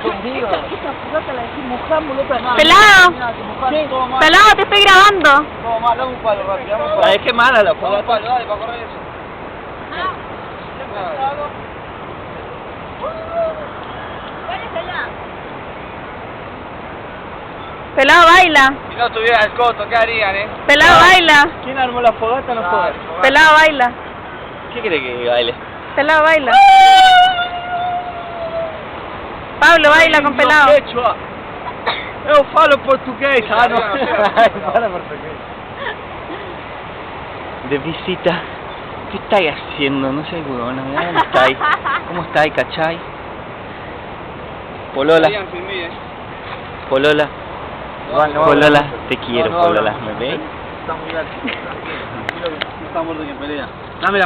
conmigo. Esa fogata la decimos jambo, otra nada. ¡Pelado! ¡Pelado, te estoy grabando! No, más, dame un palo, rápido, dame un palo. Ay, es que mala la Dame un fogata. palo, dale, para correr eso. Pelado, baila. Si no tuviera el coto, ¿qué harían, Pelado, baila. ¿Quién armó la fogata? No jodas. Pelado, baila. ¿Qué cree que baile? Pelado, baila. Pablo, baila con pelado. Quechua. Eu falo portugués. Ah, no. Fala portugués. De visita. ¿Qué estáis haciendo? No sé, huevona. ¿Dónde estáis? ¿Cómo estáis, cachai? Polola. Polola. Polola, te quiero, Polola. ¿Me veis? Estamos bien, tranquilo. No estamos de que pelea. Dame la